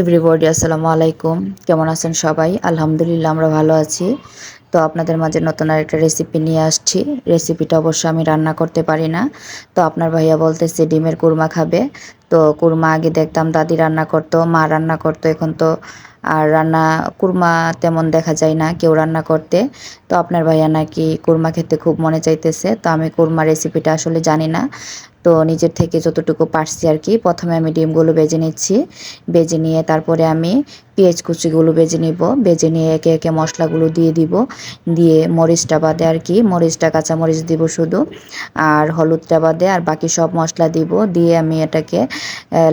Everybody আসসালামু আলাইকুম। কেমন আছেন সবাই? আলহামদুলিল্লাহ আমরা ভালো আছি। তো আপনাদের মাঝে নতুন আরেকটা রেসিপি নিয়ে আসছি। রেসিপিটা অবশ্য আমি রান্না করতে পারি না। তো আপনার ভাইয়া বলতেছে ডিমের কুরমা খাবে। তো কুরমা আগে দেখতাম দাদি রান্না করতো, মা রান্না করতো। এখন তো আর কুরমা তেমন দেখা যায় না কেউ রান্না করতে। তো আপনার ভাইয়া নাকি কুরমা খেতে খুব মনে চাইতেছে। তো আমি কুরমা রেসিপিটা আসলে জানি না। তো নিজের থেকে যতটুকু পারছি আর কি। প্রথমে আমি ডিমগুলো ভেজে নিচ্ছি। ভেজে নিয়ে তারপরে আমি পেঁয়াজ কুচিগুলো ভেজে নিব। ভেজে নিয়ে একে একে মশলাগুলো দিয়ে দিব। দিয়ে মরিচটা বাদে আর কি, মরিচটা কাঁচামরিচ দিব শুধু। আর হলুদটা বাদে আর বাকি সব মশলা দিব। দিয়ে আমি এটাকে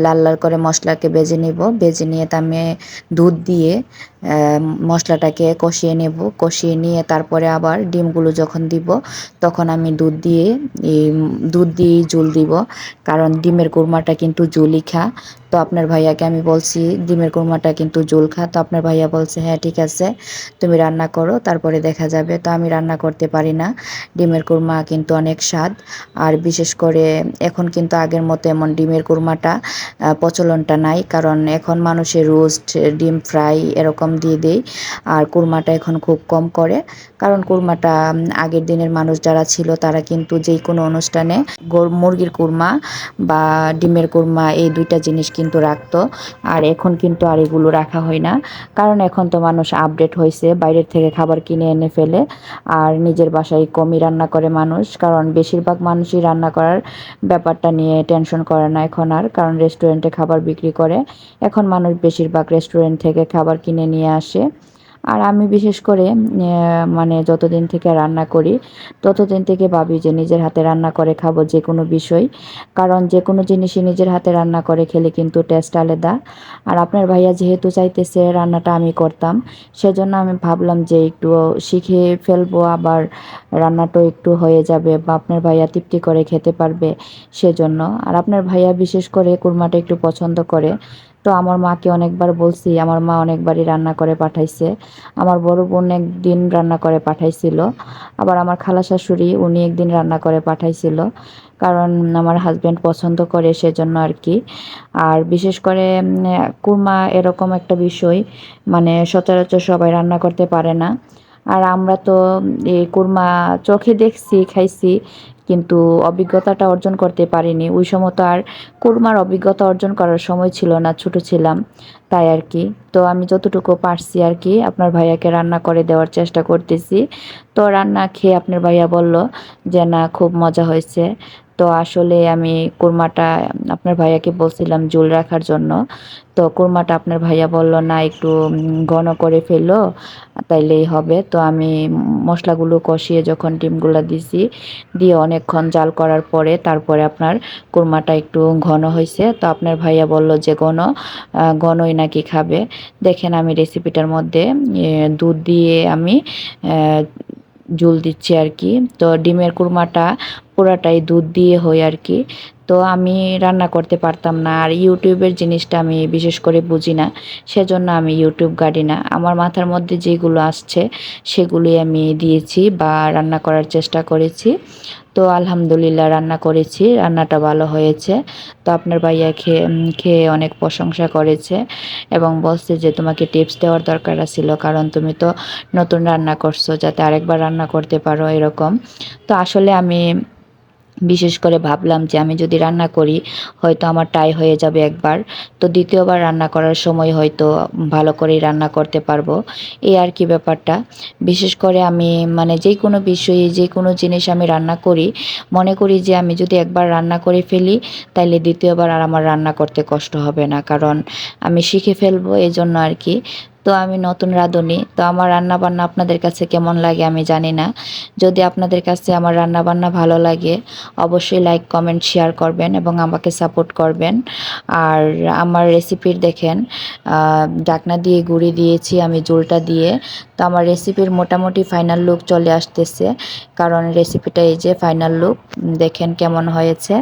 লাল লাল করে মশলাকে ভেজে নিব। ভেজে নিয়ে তা আমি দুধ দিয়ে মশলাটাকে কষিয়ে নেব। কষিয়ে নিয়ে তারপরে আবার ডিমগুলো যখন দিব তখন আমি দুধ দিয়েই ঝোল দিব। কারণ ডিমের কুরমাটা কিন্তু ঝোলই খা। তো আপনার ভাইয়াকে আমি বলছি ডিমের কুরমাটা কিন্তু ঝোল খা। তো আপনার ভাইয়া বলছে হ্যাঁ ঠিক আছে, তুমি রান্না করো তারপরে দেখা যাবে। তো আমি রান্না করতে পারি না। ডিমের কুরমা কিন্তু অনেক স্বাদ। আর বিশেষ করে এখন কিন্তু আগের মতো এমন ডিমের কুরমাটা প্রচলনটা নাই। কারণ এখন মানুষের রোস্ট, ডিম ফ্রাই এরকম দিয়ে দেয়। আর কুরমাটা এখন খুব কম করে। কারণ কুরমাটা আগের দিনের মানুষ যারা ছিল তারা কিন্তু যেই কোনো অনুষ্ঠানে মুরগির কুরমা বা ডিমের কুরমা এই দুইটা জিনিস কিন্তু রাখতো। আর এখন কিন্তু আর এগুলো রাখা হয় না। কারণ এখন তো মানুষ আপডেট হয়েছে, বাইরের থেকে খাবার কিনে এনে ফেলে। আর নিজের বাসায় কমই রান্না করে মানুষ। কারণ বেশিরভাগ মানুষই রান্না করার ব্যাপারটা নিয়ে টেনশন করে না এখন আর। কারণ রেস্টুরেন্টে খাবার বিক্রি করে। এখন মানুষ বেশিরভাগ রেস্টুরেন্ট থেকে খাবার কিনে নিয়ে আসে। আর আমি বিশেষ করে মানে যতদিন থেকে রান্না করি ততদিন থেকে ভাবি যে নিজের হাতে রান্না করে খাবো যে কোনো বিষয়। কারণ যে কোনো জিনিসই নিজের হাতে রান্না করে খেলে কিন্তু টেস্ট আলাদা। আর আপনার ভাইয়া যেহেতু চাইতেছে রান্নাটা আমি করতাম, সেজন্য আমি ভাবলাম যে একটু শিখে ফেলবো। আবার রান্নাটাও একটু হয়ে যাবে বা আপনার ভাইয়া তৃপ্তি করে খেতে পারবে সেজন্য। আর আপনার ভাইয়া বিশেষ করে কুরমাটা একটু পছন্দ করে। তো আমার মাকে অনেকবার বলছি, আমার মা অনেকবারই রান্না করে পাঠাইছে। আমার বড় বোন একদিন রান্না করে পাঠাইছিল। আবার আমার খালা শাশুড়ি উনি একদিন রান্না করে পাঠাইছিল। কারণ আমার হাজব্যান্ড পছন্দ করে সেজন্য আর কি। আর বিশেষ করে কুরমা এরকম একটা বিষয়, মানে সচরাচর সবাই রান্না করতে পারে না। আর আমরা তো এই কুরমা চোখে দেখছি, খাইছি, কিন্তু অভিজ্ঞতাটা অর্জন করতে পারিনি। ওই সময় তো আর কুরমার অভিজ্ঞতা অর্জন করার সময় ছিল না, ছোট ছিলাম, তাই আর কি। তো আমি যতটুকু পারছি আর কি আপনার ভাইয়াকে রান্না করে দেওয়ার চেষ্টা করতেছি। তো রান্না খেয়ে আপনার ভাইয়া বলল যে না খুব মজা হয়েছে। তো আসলে আমি কুরমাটা আপনার ভাইয়াকে বলছিলাম ঝোল রাখার জন্য। তো কুরমাটা আপনার ভাইয়া বলল না একটু ঘন করে ফেলো তাইলেই হবে। তো আমি মশলাগুলো কষিয়ে যখন ডিমগুলো দিছি, দিয়ে অনেকক্ষণ জাল করার পরে তারপরে আপনার কুরমাটা একটু ঘন হয়েছে। তো আপনার ভাইয়া বলল যে ঘনই নাকি খাবে। দেখেন আমি রেসিপিটার মধ্যে দুধ দিয়ে আমি ঝোল দিচ্ছি আর কি। তো ডিমের কুরমাটা পুরাটাই দুধ দিয়ে হয় আর কি। তো আমি রান্না করতে পারতাম না। আর ইউটিউবের জিনিসটা আমি বিশেষ করে বুঝি না, সেজন্য আমি ইউটিউব গাড়ি না। আমার মাথার মধ্যে যেগুলো আসছে সেগুলোই আমি দিয়েছি বা রান্না করার চেষ্টা করেছি। তো আলহামদুলিল্লাহ রান্না করেছি, রান্নাটা ভালো হয়েছে। তো আপনার ভাইয়া খেয়ে অনেক প্রশংসা করেছে এবং বলছে যে তোমাকে টিপস দেওয়ার দরকার ছিল, কারণ তুমি তো নতুন রান্না করছো, যাতে আরেকবার রান্না করতে পারো এরকম। তো আসলে আমি বিশেষ করে ভাবলাম যে আমি যদি রান্না করি হয়তো আমার টাই হয়ে যাবে একবার। তো দ্বিতীয়বার রান্না করার সময় হয়তো ভালো করেই রান্না করতে পারবো, এই আর কি ব্যাপারটা। বিশেষ করে আমি মানে যেই কোনো বিষয়ে যে কোনো জিনিস আমি রান্না করি, মনে করি যে আমি যদি একবার রান্না করে ফেলি তাইলে দ্বিতীয়বার আর আমার রান্না করতে কষ্ট হবে না, কারণ আমি শিখে ফেলবো এই জন্য আর কি। তো আমি নতুন রাঁধুনি, তো আমার রান্না বান্না আপনাদের কাছে কেমন লাগে আমি জানি না। যদি আপনাদের কাছে আমার রান্না বান্না ভালো লাগে অবশ্যই লাইক কমেন্ট শেয়ার করবেন এবং আমাকে সাপোর্ট করবেন। আর আমার রেসিপির দেখেন ঢাকনা দিয়ে গুঁড়ি দিয়েছি আমি ঝোলটা দিয়ে। তো আমার রেসিপির মোটামুটি ফাইনাল লুক চলে আসতেছে, কারণ রেসিপিটা এই যে ফাইনাল লুক দেখেন কেমন হয়েছে।